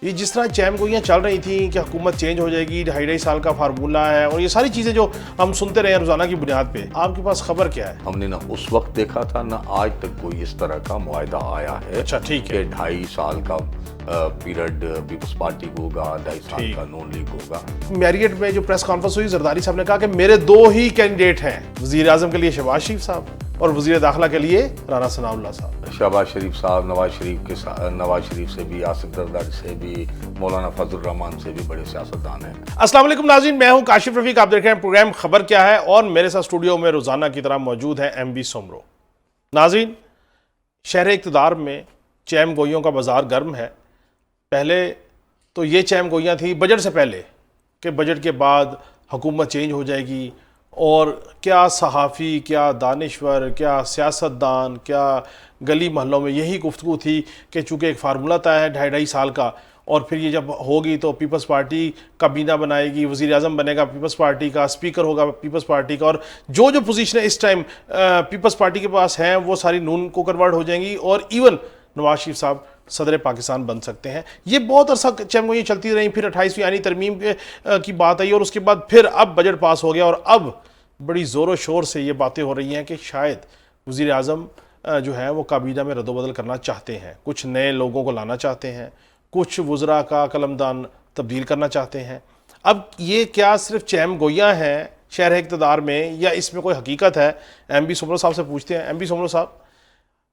ये जिस तरह चैम गोइयाँ चल रही थी कि हुकूमत चेंज हो जाएगी, 2.5 साल का फार्मूला है और ये सारी चीज़ें जो हम सुनते रहे रोज़ाना की बुनियाद पे, आपके पास खबर क्या है? हमने ना उस वक्त देखा था ना आज तक कोई इस तरह का मुआहदा आया है। अच्छा, ठीक है। कि 2.5 साल का पीरियड पीपल्स पार्टी को होगा, 2.5 साल का नून लीग होगा। मैरियट में जो प्रेस कॉन्फ्रेंस हुई, जरदारी साहब ने कहा कि मेरे 2 ही कैंडिडेट हैं, वज़ीर आज़म के लिए शहबाज शरीफ साहब और वज़ीर दाखिला के लिए राना सनाउल्लाह साहब। शहबाज शरीफ साहब नवाज शरीफ से भी, आसिफ जरदारी से भी, मौलाना फजल रहमान से भी बड़े सियासतदान हैं। अस्सलाम वालेकुम नाज़रीन, मैं हूं काशिफ रफीक। आप देख रहे हैं प्रोग्राम खबर क्या है और मेरे साथ स्टूडियो में रोजाना की तरह मौजूद है MB सोमरो। नाज़रीन, शहर इक़्तिदार में चैम गोइयों का बाजार गर्म है। पहले तो ये चैम गोइयाँ थी बजट से पहले कि बजट के बाद हुकूमत चेंज हो जाएगी और क्या सहाफ़ी, क्या दानिश्वर, क्या सियासतदान, क्या गली महलों में यही गुफ्तगू थी कि चूँकि एक फार्मूला तय है 2.5 साल का और फिर ये जब होगी तो पीपल्स पार्टी काबीना बनाएगी, वज़ीर आज़म बनेगा पीपल्स पार्टी का, स्पीकर होगा पीपल्स पार्टी का और जो पोजीशनें इस टाइम पीपल्स पार्टी के पास हैं वो सारी नून को कन्वर्ट हो जाएंगी और इवन नवाज शरीफ साहब सदर पाकिस्तान बन सकते हैं। ये बहुत अरसा चैमगोइयाँ चलती रहीं, फिर 28वीं यानी तरमीम की बात आई और उसके बाद फिर अब बजट पास हो गया और अब बड़ी ज़ोरों शोर से ये बातें हो रही हैं कि शायद वज़ीर आज़म जो है वो काबीना में रद्दोबदल करना चाहते हैं, कुछ नए लोगों को लाना चाहते हैं, कुछ वज़रा का कलमदान तब्दील करना चाहते हैं। अब ये क्या सिर्फ चैम गोइयाँ हैं शहर इक़्तिदार में या इसमें कोई हकीकत है? MB सोमरो साहब से पूछते हैं। MB सोमरो साहब,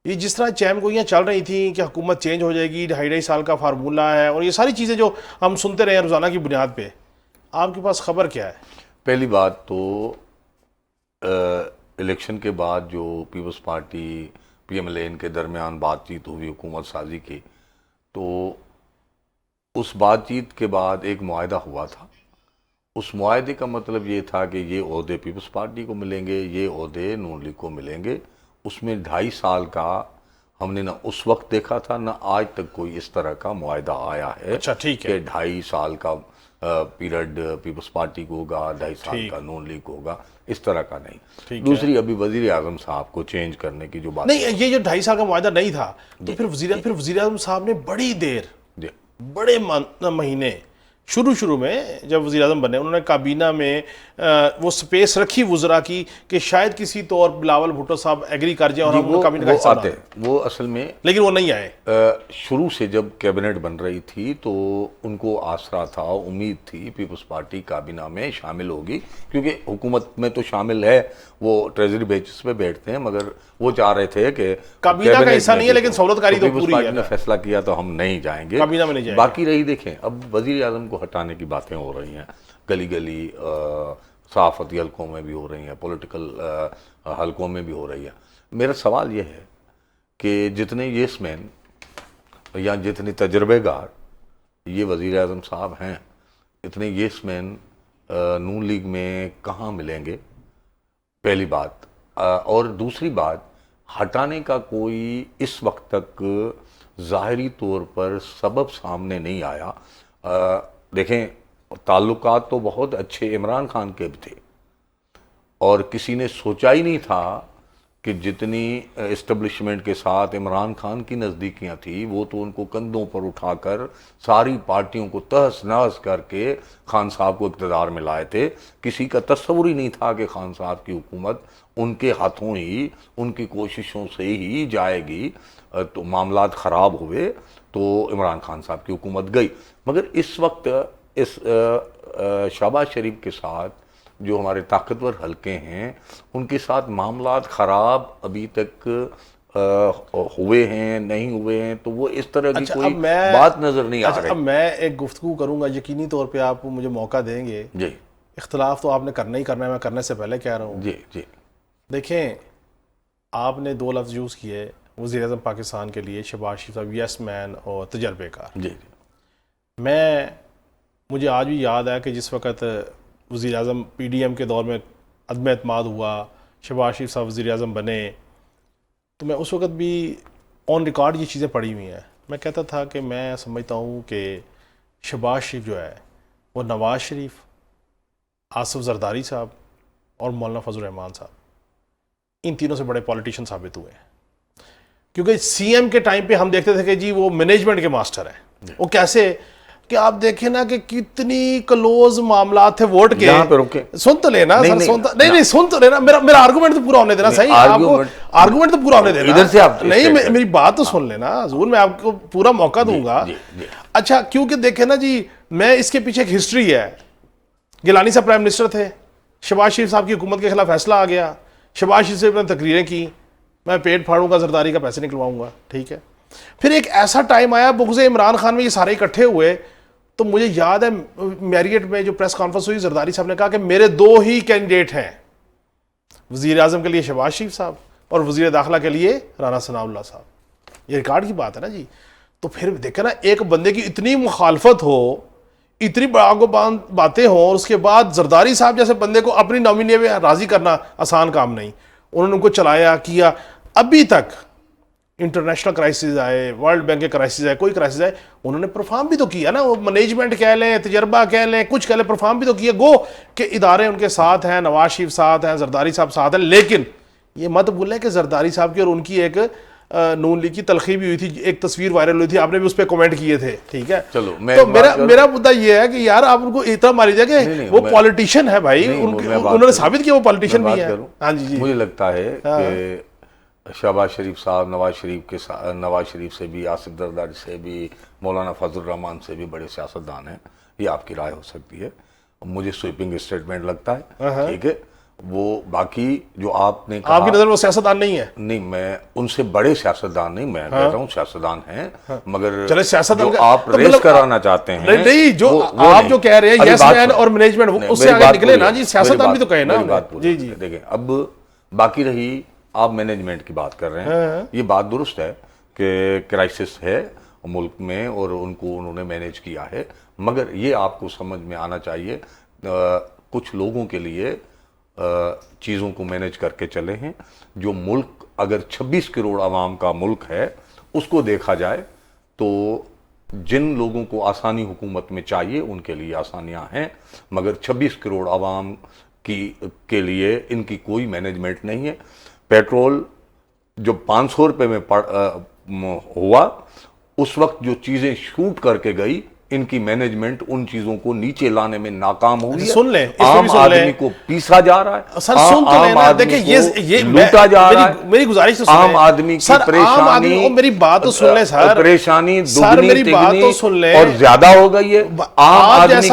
ये जिस तरह चैम गोइयाँ चल रही थी कि हुकूमत चेंज हो जाएगी, 2.5 साल का फार्मूला है और ये सारी चीज़ें जो हम सुनते रहे रोज़ाना की बुनियाद पे, आपके पास खबर क्या है? पहली बात तो इलेक्शन के बाद जो पीपल्स पार्टी PMLN इनके दरमियान बातचीत हुई हुकूमत साजी की, तो उस बातचीत के बाद एक मुआहदा हुआ था। उस मुआहदे का मतलब ये था कि ये ओहदे पीपल्स पार्टी को मिलेंगे, ये ओहदे नून लीग को मिलेंगे। उसमें 2.5 साल का हमने ना उस वक्त देखा था ना आज तक कोई इस तरह का मुआहदा आया है। अच्छा, ठीक है। कि 2.5 साल का पीरियड पीपल्स पार्टी को होगा, 2.5 साल का नून लीग को होगा, इस तरह का नहीं। दूसरी, अभी वजीर आजम साहब को चेंज करने की जो बात नहीं, ये जो 2.5 साल का मुआहदा नहीं था तो फिर वज़ीर आज़म साहब ने बड़ी देर, बड़े महीने शुरू में जब वज़ीर आज़म बने उन्होंने काबीना में वो स्पेस रखी वज़रा की कि शायद किसी तौर बिलावल भुट्टो साहब एग्री कर जाए और हम काबीना का हिस्सा आते हैं। वो असल में, लेकिन वो नहीं आए। शुरू से जब कैबिनेट बन रही थी तो उनको आसरा था, उम्मीद थी पीपल्स पार्टी काबीना में शामिल होगी, क्योंकि हुकूमत में तो शामिल है, वो ट्रेजरी बेंचेस पे बैठते हैं, मगर वो चाह रहे थे कि काबीना का हिस्सा नहीं है लेकिन सहूलतकारी तो पीपल्स पूरी पार्टी है। ने फैसला किया तो हम नहीं जाएंगे, काबीना में नहीं जाएंगे। बाकी रही, देखें अब वजीर आजम को हटाने की बातें हो रही हैं, गली गली सहाफती हलकों में भी हो रही हैं, पॉलिटिकल हलकों में भी हो रही है। मेरा सवाल यह है कि जितने येसमैन या जितने तजर्बेगार ये वज़ीर आज़म साहब हैं, इतने येसमैन नून लीग में कहाँ मिलेंगे, पहली बात। और दूसरी बात, हटाने का कोई इस वक्त तक ज़ाहरी तौर पर सबब सामने नहीं आया। देखें, ताल्लुकात तो बहुत अच्छे इमरान खान के भी थे और किसी ने सोचा ही नहीं था कि जितनी इस्टेब्लिशमेंट के साथ इमरान खान की नज़दीकियां थी, वो तो उनको कंधों पर उठाकर सारी पार्टियों को तहस नहस करके खान साहब को इक़्तिदार में लाए थे। किसी का तस्वुर ही नहीं था कि खान साहब की हुकूमत उनके हाथों ही, उनकी कोशिशों से ही जाएगी। तो मामलात ख़राब हुए तो इमरान खान साहब की हुकूमत गई। मगर इस वक्त इस शहबाज शरीफ के साथ जो हमारे ताकतवर हलके हैं, उनके साथ मामलात ख़राब अभी तक हुए हैं, नहीं हुए हैं, तो वो इस तरह की कोई बात नज़र नहीं आ रही। अब मैं एक गुफ्तगू करूँगा, यकीनी तौर पे आप मुझे मौका देंगे जी। इख्तलाफ तो आपने करना ही करना है, मैं करने से पहले कह रहा हूँ। जी जी। देखें, आपने 2 लफ्ज़ यूज़ किए वज़ीर आज़म पाकिस्तान के लिए, शहबाज शरीफ साहब यस मैन और तजर्बेकार। जी। मुझे आज भी याद है कि जिस वक़्त वज़ीर आज़म PDM के दौर में अदम एतमाद हुआ, शहबाज शरीफ साहब वज़ीर आज़म बने, तो मैं उस वक़्त भी ऑन रिकॉर्ड ये चीज़ें पड़ी हुई हैं। मैं कहता था कि मैं समझता हूँ कि शहबाज शरीफ जो है वो नवाज शरीफ, आसिफ जरदारी साहब और मौलाना फजल रहमान साहब, इन तीनों से बड़े पॉलिटिशियन साबित हुए हैं। क्योंकि CM के टाइम पे हम देखते थे कि जी वो मैनेजमेंट के मास्टर हैं, वो कैसे कि आप देखें ना कि कितनी क्लोज मामला थे वोट के। यहाँ पे रुके, सुन तो लेना नहीं, सर, नहीं, सुन तो नहीं सुन तो लेना, मेरा आर्गुमेंट तो पूरा होने देना। सही, आपको आर्गुमेंट तो पूरा होने देना। इधर से आप नहीं, मेरी बात तो सुन लेना हजूर, मैं आपको पूरा मौका दूंगा। अच्छा, क्योंकि देखे ना जी, मैं इसके पीछे एक हिस्ट्री है। गिलानी साहब प्राइम मिनिस्टर थे, शहबाज शरीफ साहब की हुकूमत के खिलाफ फैसला आ गया, शहबाज शरीफ से तकरीरें की, मैं पेट फाड़ूंगा, जरदारी का पैसे निकलवाऊंगा, ठीक है। फिर एक ऐसा टाइम आया बुग़्ज़ इमरान खान में ये सारे इकट्ठे हुए, तो मुझे याद है मैरियट में जो प्रेस कॉन्फ्रेंस हुई, जरदारी साहब ने कहा कि मेरे 2 ही कैंडिडेट हैं, वज़ीर आज़म के लिए शहबाज शरीफ साहब और वज़ीर दाखिला के लिए राना सनाउल्लाह साहब। ये रिकॉर्ड की बात है ना जी। तो फिर देखे ना, एक बंदे की इतनी मुखालफत हो, इतनी आगो बातें हों, और उसके बाद जरदारी साहब जैसे बंदे को अपनी नॉमिनी में राजी करना आसान काम नहीं। उन्होंने उनको चलाया किया। अभी तक इंटरनेशनल क्राइसिस आए, वर्ल्ड बैंक के क्राइसिस आए, कोई क्राइसिस आए, उन्होंने परफॉर्म भी तो किया ना। वो मैनेजमेंट कह लें, तजर्बा कह लें, कुछ कह लें, परफॉर्म भी तो किया। गो कि इदारे उनके साथ हैं, नवाज शरीफ साथ हैं, जरदारी साहब साथ हैं। लेकिन ये मत भूलें कि जरदारी साहब की और उनकी एक नून लीग की तलखी भी हुई थी, एक तस्वीर वायरल हुई थी, आपने भी उस पर कमेंट किए थे, ठीक है। चलो, तो मेरा मुद्दा ये है कि यार आप उनको इतना मार लीजिए कि वो पॉलिटिशियन है भाई, उन्होंने साबित किया वो पॉलिटिशियन भी है। हाँ जी, मुझे लगता है कि शहबाज शरीफ साहब नवाज शरीफ से भी, आसिफ जरदारी से भी, मौलाना फजल रहमान से भी बड़े सियासतदान हैं। ये आपकी राय हो सकती है, मुझे स्वीपिंग स्टेटमेंट लगता है, ठीक है। वो बाकी जो आपने कहा, आपकी नजर में वो सियासतदान नहीं है? नहीं, मैं उनसे बड़े सियासतदान नहीं, मैं कह रहा हूँ सियासतदान हैं, मगर चले सियासतदान जो आप तो रेस कराना चाहते हैं, नहीं, जो आप जो कह रहे हैं यस मैन और मैनेजमेंट, उससे आगे निकले ना जी, सियासतदान भी तो कहे ना। जी जी, देखें, अब बाकी रही, आप मैनेजमेंट की बात कर रहे हैं, ये बात दुरुस्त है कि क्राइसिस है मुल्क में और उन्होंने मैनेज किया है, मगर ये आपको समझ में आना चाहिए, कुछ लोगों के लिए चीज़ों को मैनेज करके चले हैं। जो मुल्क अगर 26 करोड़ आवाम का मुल्क है, उसको देखा जाए तो जिन लोगों को आसानी हुकूमत में चाहिए उनके लिए आसानियां हैं, मगर 26 करोड़ आवाम के लिए इनकी कोई मैनेजमेंट नहीं है। पेट्रोल जो 500 रुपये में हुआ, उस वक्त जो चीज़ें शूट करके गई, इनकी मैनेजमेंट उन चीजों को नीचे लाने में नाकाम हुई है। सुन ले, आम आदमी को पीसा जा रहा है, सर सुन तो लेना। देखिए ये लूटा जा रहा है, मेरी गुजारिश तो आम आदमी की परेशानी, मेरी बात तो सुन ले सर, परेशानी दुगनी तिगनी और ज्यादा हो गई है। आम आदमी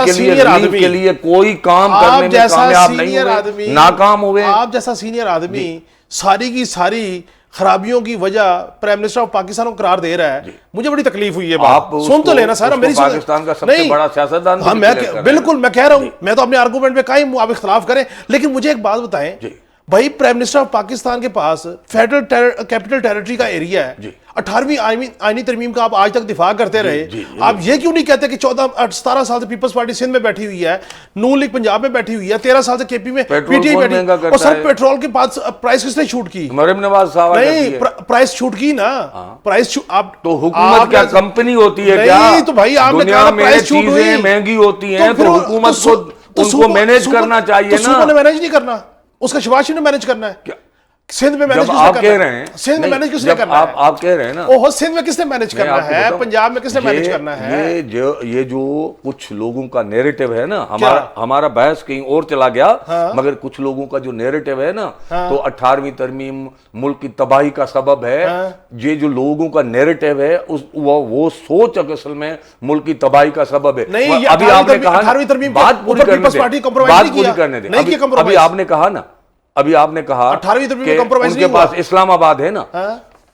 के लिए कोई काम करने में कामयाब नहीं हुए, नाकाम हुए। आप जैसा सीनियर आदमी सारी की सारी खराबियों की वजह प्राइम मिनिस्टर ऑफ पाकिस्तान को करार दे रहा है, मुझे बड़ी तकलीफ हुई है। आप सुन तो लेना सर, मेरी पाकिस्तान का सबसे बड़ा सियासतदान। हाँ, बिल्कुल मैं कह रहा हूं, मैं तो अपने आर्गूमेंट में कहीं आप इख्तलाफ करें, लेकिन मुझे एक बात बताएं भाई, प्राइम मिनिस्टर ऑफ पाकिस्तान के पास फेडरल कैपिटल टेरिटरी का एरिया है, 18वीं आईनी तरमीम का आप आज तक दिफा करते रहे। आप ये क्यों नहीं कहते कि 17 साल से पीपल्स पार्टी सिंध में बैठी हुई है, नून लीग पंजाब में बैठी हुई है, 13 साल से केपी में पीटीआई बैठी, और सर पेट्रोल के पास प्राइस किसने छूट की? मरियम नवाज साहब नहीं, प्राइस छूट की ना, प्राइस आप तो हुकूमत क्या कंपनी होती है क्या? तो भाई आपने कहा प्राइस छूट हुई, महंगी होती है, तो हुकूमत को उनको मैनेज करना चाहिए ना। मैनेज नहीं करना, उसका शहबाज शरीफ ने मैनेज करना है। सिंध में मैनेज आप कह रहे हैं, सिंध में मैनेज किसने करना है? आप कह रहे हैं ना, ओहो, सिंध में किसने मैनेज करना है, पंजाब में किसने मैनेज करना है? ये जो कुछ लोगों का नैरेटिव है ना, हमारा बहस कहीं और चला गया, मगर कुछ लोगों का जो नैरेटिव है ना, तो 18वीं तरमीम मुल्क की तबाही का सबब है। ये जो लोगों का नैरेटिव है, वो सोच असल में मुल्क की तबाही का सबब है। अभी आपने कहा, बात पूरी करने दे, अभी आपने कहा ना, अभी आपने कहा 18वीं तरमीम कंप्रोमाइज उनके पास इस्लामाबाद है ना,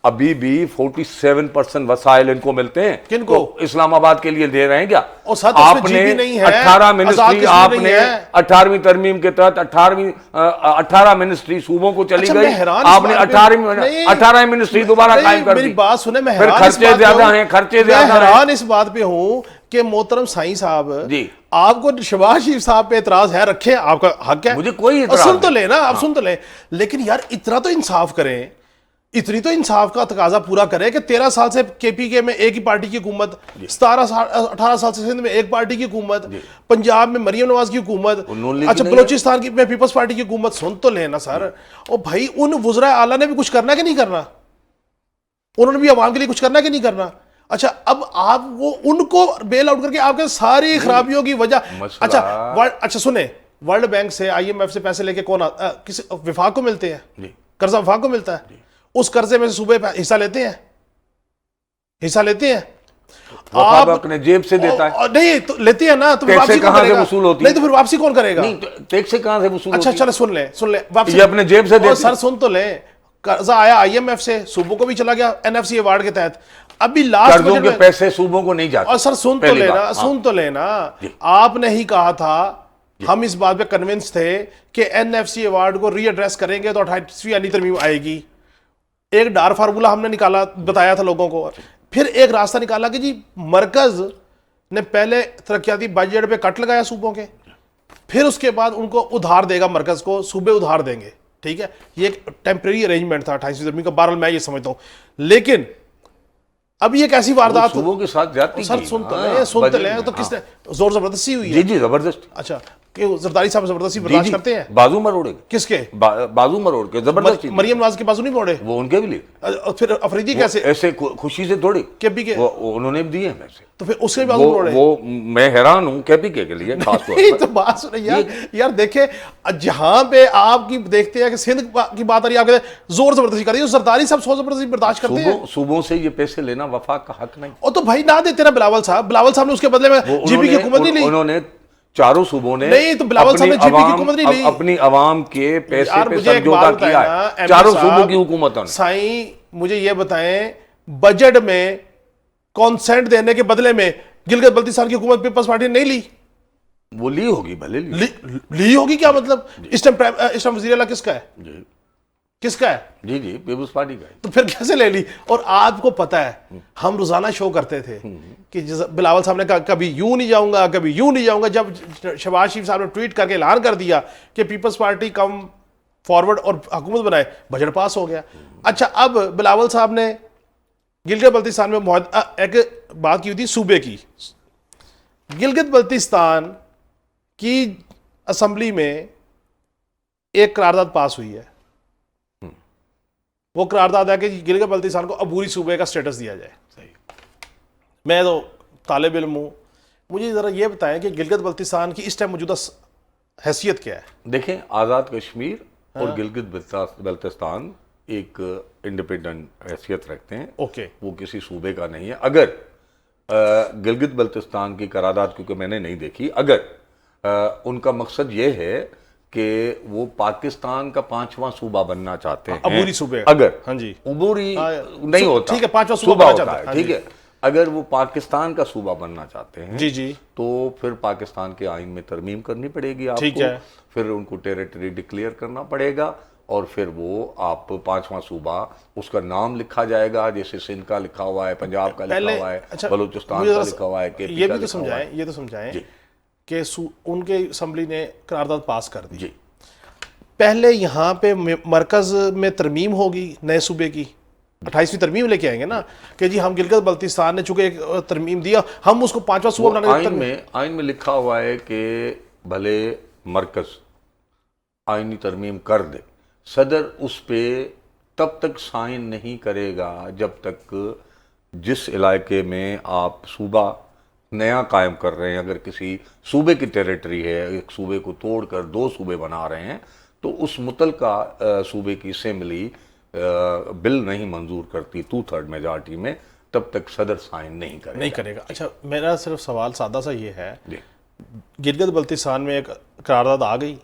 अभी भी 47% वसाइल इनको मिलते हैं। किनको? इस्लामाबाद के लिए दे रहे हैं क्या? आपने 18 मिनिस्ट्री, आपने 18वीं तरमीम के तहत 18 मिनिस्ट्री सूबों को चली गई, आपने 18 मिनिस्ट्री दोबारा कायम कर दी। मेरी बात सुने, मैं फिर खर्चे ज्यादा हैं, हैरान इस बात पे हूं कि मोहतरम साईं साहब जी, आपको शहबाज शरीफ साहब पे एतराज है, रखे, आपका हक है, मुझे कोई एतराज सुन तो लेना, आप सुन तो ले, लेकिन यार इतना तो इंसाफ करें, इतनी तो इंसाफ का तकाजा पूरा करें कि 13 साल से केपीके में एक ही पार्टी की हुकूमत, 18 साल से सिंध में एक पार्टी की हुकूमत, पंजाब में मरियम नवाज की हुकूमत, अच्छा बलोचिस्तान की में पीपल्स पार्टी की हुकूमत। सुन तो लेना सर, और भाई उन वुज़रा आला ने भी कुछ करना है कि नहीं करना? उन्होंने भी अवाम के लिए कुछ करना है कि नहीं करना? अच्छा, अब आप वो उनको बेल आउट करके आपके सारी खराबियों की वजह, अच्छा सुने, वर्ल्ड बैंक से, IMF से पैसे लेके कौन किसी विफाक को मिलते हैं, कर्जा विफाक को मिलता है, उस कर्जे में से सूबे हिस्सा लेते हैं, हिस्सा लेते हैं। आप अपने जेब से देता है? नहीं तो लेते हैं ना, तो फिर वापसी कहां से वसूल होती है? नहीं तो फिर वापसी कौन करेगा? नहीं तो टैक्स से कहां से वसूल अच्छा होती है? चलो सुन ले वापसी ये अपने जेब से देते। सर सुन तो ले, कर्जा आया IMF से, सूबों को भी चला गया NFC अवार्ड के तहत। अभी लास्ट कर्जों के पैसे सूबों को नहीं जाते। और सर सुन तो लेना, आपने ही कहा था, हम इस बात पे कन्विंस थे कि NFC अवार्ड को रीएड्रेस करेंगे तो 28वीं यानी तरमीम आएगी। एक डार फार्मूला हमने निकाला, बताया था लोगों को। फिर एक रास्ता निकाला कि जी मरकज ने पहले तरक्याती बजट पे कट लगाया सूबों के, फिर उसके बाद उनको उधार देगा मरकज को, सूबे उधार देंगे, ठीक है। ये एक टेम्परेरी अरेंजमेंट था 28वीं तरमीम का, बहरहाल मैं ये समझता हूं। लेकिन अब ये कैसी वारदात, सूबों के साथ जाती सर सुन तो ले तो किसने जोर जबरदस्ती हुई है? जी जबरदस्ती। अच्छा, कि जरदारी साहब जबरदस्ती बर्दाश्त करते हैं? बाजू मरोड़े किसके? बाजू मरोड़ के जबरदस्ती। मरियम नवाज के बाजू नहीं मोड़े वो उनके भी लिए। फिर अफरीदी कैसे? ऐसे खुशी से थोड़ी, केपी के उन्होंने भी दिए हैं। तो फिर उसके बाजू मोड़े। वो मैं हैरान हूं केपी के लिए खास तौर पर। तो बात सुनिए यार देखे, जहां पे आपकी देखते हैं कि सिंध की बात आ रही है, आप जोर जबरदस्ती कर रही है, सरदारी साहब सो जबरदस्ती बर्दाश्त करते हैं। सूबों से ये पैसे लेना वफाक का हक नहीं। और तो भाई ना देते ना बिलावल साहब ने उसके बदले में जीपी की हुकूमत नहीं ली। उन्होंने चारों सूबों ने नहीं तो बिलावल साहब ने जीपी की हुकूमत नहीं ली, अपनी अवाम के पैसे पे समझौता किया है चारों सूबों की हुकूमतों ने। साईं मुझे ये बताएं, बजट में कॉन्सेंट देने के बदले में गिलगित बल्तिस्तान की हुकूमत पीपल्स पार्टी ने नहीं ली? वो ली होगी, भले ली होगी, क्या मतलब? इस टाइम वज़ीर आला किसका है? किसका है? जी पीपल्स पार्टी का है। तो फिर कैसे ले ली? और आपको पता है हम रोजाना शो करते थे कि बिलावल साहब ने कहा कभी यूं नहीं जाऊंगा, कभी यूं नहीं जाऊंगा। जब शहबाज शरीफ साहब ने ट्वीट करके ऐलान कर दिया कि पीपल्स पार्टी कम फॉरवर्ड और हुकूमत बनाए, बजट पास हो गया। अच्छा, अब बिलावल साहब ने गिलगित बल्तिस्तान में एक बात की थी सूबे की। गिलगित बल्तिस्तान की असेंबली में एक करारदाद पास हुई है। वो करारदाद है कि गिलगित बल्तिस्तान को अबूरी सूबे का स्टेटस दिया जाए। सही। मैं तो तालिब इल्म हूँ, मुझे ज़रा ये बताएं कि गिलगित बल्तिस्तान की इस टाइम मौजूदा हैसियत क्या है? देखें, आज़ाद कश्मीर और गिलगित बल्तिस्तान एक इंडिपेंडेंट हैसियत रखते हैं। ओके। वो किसी सूबे का नहीं है। अगर गिलगित बल्तिस्तान की करारदाद, क्योंकि मैंने नहीं देखी, अगर उनका मकसद ये है कि वो पाकिस्तान का 5वां सूबा बनना चाहते हैं, अबूरी सूबे, अगर हाँ जी अबूरी नहीं होता, ठीक है, 5वां सूबा होता है, ठीक है। अगर वो पाकिस्तान का सूबा बनना चाहते हैं जी तो फिर पाकिस्तान के आइन में तरमीम करनी पड़ेगी आपको, ठीक है। फिर उनको टेरिटरी डिक्लेयर करना पड़ेगा और फिर वो आप 5वां सूबा, उसका नाम लिखा जाएगा, जैसे सिंध का लिखा हुआ है, पंजाब का लिखा हुआ है, बलूचिस्तान का लिखा हुआ है, केपी ये का भी तो लिखा हुआ है। ये तो समझाएं कि उनके असम्बली ने करारदाद पास कर दी। जी। पहले यहाँ पे मरकज में तरमीम होगी नए सूबे की, 28वीं तरमीम लेके आएंगे ना कि जी हम गिलगित बल्तिस्तान ने चूंकि एक तरमीम दिया, हम उसको 5वां सूबा बनाने। आइन में लिखा हुआ है कि भले मरकज आइनी तरमीम कर दे, सदर उस पे तब तक साइन नहीं करेगा जब तक जिस इलाके में आप सूबा नया कायम कर रहे हैं, अगर किसी सूबे की टेरिटरी है, एक सूबे को तोड़कर 2 सूबे बना रहे हैं, तो उस मुतलका सूबे की असेंबली बिल नहीं मंजूर करती 2/3 मेजॉरिटी में, तब तक सदर साइन नहीं करेगा। अच्छा, मेरा सिर्फ सवाल सादा सा ये है, गिलगित बल्तिस्तान में एक करारदाद आ गई,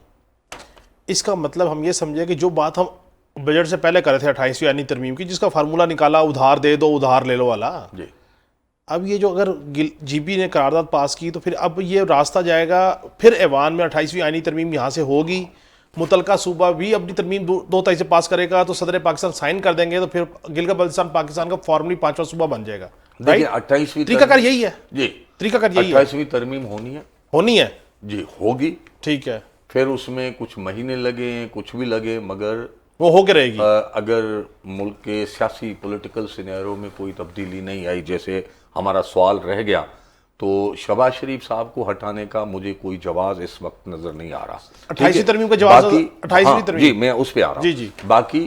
इसका मतलब हम ये समझे कि जो बात हम बजट से पहले करे थे 28वीं यानी तरमीम की, जिसका फार्मूला निकाला उधार दे दो उधार ले लो वाला, अब ये जो अगर जीपी ने करारदाद पास की तो फिर अब ये रास्ता जाएगा फिर ऐवान में 28वीं आईनी तरमीम यहाँ से होगी, मुतलका सूबा भी अपनी तरमीम 2 तारीख से पास करेगा तो सदर पाकिस्तान साइन कर देंगे, तो फिर गिलगित बल्तिस्तान पाकिस्तान का फॉर्मली 5वां सूबा बन जाएगा। देखिए 28वीं तरीकाकार यही है जी, तरीकाकार यही है। 28वीं तरमीम होनी है जी, होगी, ठीक है। फिर उसमें कुछ महीने लगे, कुछ भी लगे, मगर वो होके रहेगी। अगर मुल्क के सियासी पॉलिटिकल सिनेरियो में कोई तब्दीली नहीं आई, जैसे हमारा सवाल रह गया, तो शहबाज शरीफ साहब को हटाने का मुझे कोई जवाब इस वक्त नजर नहीं आ रहा। 28वीं तरमीम का जवाब, 28वीं तरमीम, जी मैं उस पे आ रहा हूँ। जी। बाकी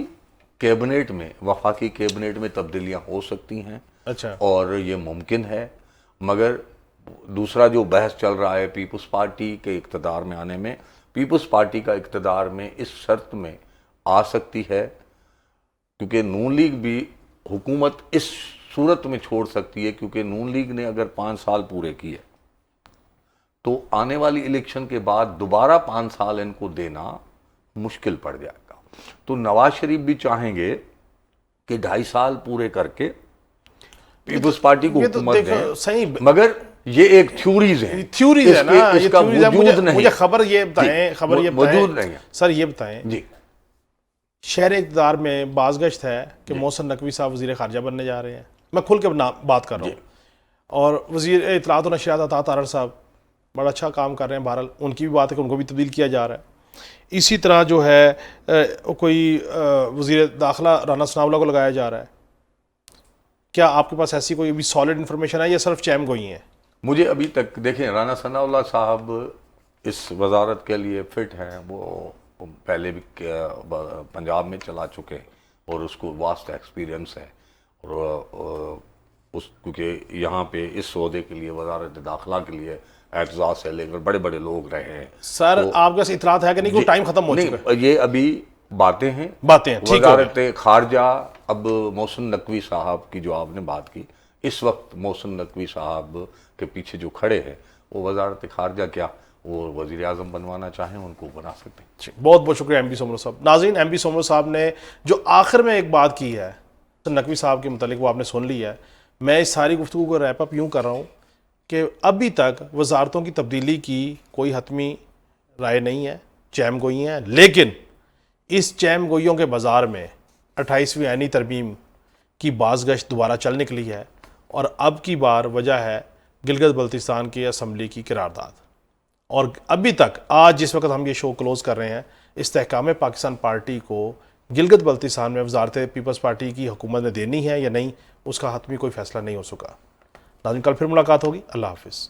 कैबिनेट में, वफाकी कैबिनेट में तब्दीलियां हो सकती हैं, अच्छा। और ये मुमकिन है, मगर दूसरा जो बहस चल रहा है पीपल्स पार्टी के इक़्तिदार में आने में, पीपल्स पार्टी का इक़्तिदार में इस शर्त में आ सकती है क्योंकि नून लीग भी हुकूमत इस सूरत में छोड़ सकती है, क्योंकि नून लीग ने अगर 5 साल पूरे किए तो आने वाली इलेक्शन के बाद दोबारा 5 साल इनको देना मुश्किल पड़ जाएगा। तो नवाज शरीफ भी चाहेंगे कि 2.5 साल पूरे करके पीपल्स पार्टी को ये तो हुकूमत देखो दें, सही मगर ये एक थ्योरीज है, थ्योरीज है ना, ये इसका theories है। वजूद नहीं, मुझे खबर ये बताएं, खबर ये वजूद बताएं नहीं है सर, ये बताएं जी। शहर इक़्तिदार में बाज़गश्त है कि मोहसिन नकवी साहब वज़ीर ख़ारजा बनने जा रहे हैं, मैं खुल के बात कर रहा हूँ, और वज़ीर इत्तलात और नशरियात अता तारड़ साहब बड़ा अच्छा काम कर रहे हैं, बहरहाल उनकी भी बात है कि उनको भी तब्दील किया जा रहा है। इसी तरह जो है कोई वज़ीर दाखिला राना सनाउल्लाह को लगाया जा रहा है। क्या आपके पास ऐसी कोई भी सॉलिड इन्फॉर्मेशन है या सिर्फ चैम गोई है? मुझे अभी तक देखें, राना सनाउल्लाह साहब इस वजारत के लिए फिट हैं, वो पहले भी पंजाब में चला चुके और उसको वास्ट एक्सपीरियंस है, और उस क्योंकि यहाँ पे इस ओहदे के लिए वजारत दाखिला के लिए एतज़ा से लेकर बड़े बड़े लोग रहे हैं। सर तो, आपके पास इतलात है कि नहीं कोई टाइम खत्म हो चुका है? ये अभी बातें हैं, ठीक है। वजारत खारजा अब मोहसिन नकवी साहब की जो आपने बात की, इस वक्त मोहसिन नकवी साहब के पीछे जो खड़े हैं वो वजारत खारजा क्या वो वज़ीर आज़म बनवाना चाहें उनको बना सकते हैं। बहुत बहुत शुक्रिया एमपी सोमरो साहब। नाज़रीन, एमपी सोमरो साहब ने जो आखिर में एक बात की है नकवी साहब के मुतालिक, वो आपने सुन ली है। मैं इस सारी गुफ्तगू को रैप अप यूँ कर रहा हूँ कि अभी तक वजारतों की तब्दीली की कोई हतमी राय नहीं है, चैम गोई हैं, लेकिन इस चैम गोइयों के बाज़ार में 28वीं आईनी तरमीम की बाज़गश्त दोबारा चल निकली है, और अब की बार वजह है गिलगित बल्तिस्तान की असम्बली की करारदाद। और अभी तक आज जिस वक्त हम ये शो क्लोज़ कर रहे हैं, इस्तेहकाम पाकिस्तान पार्टी को गिलगित बल्तिस्तान में वजारत पीपल्स पार्टी की हुकूमत में देनी है या नहीं, उसका हतमी कोई फ़ैसला नहीं हो सका। नाज़रीन, कल फिर मुलाकात होगी। अल्लाह हाफ़िज़।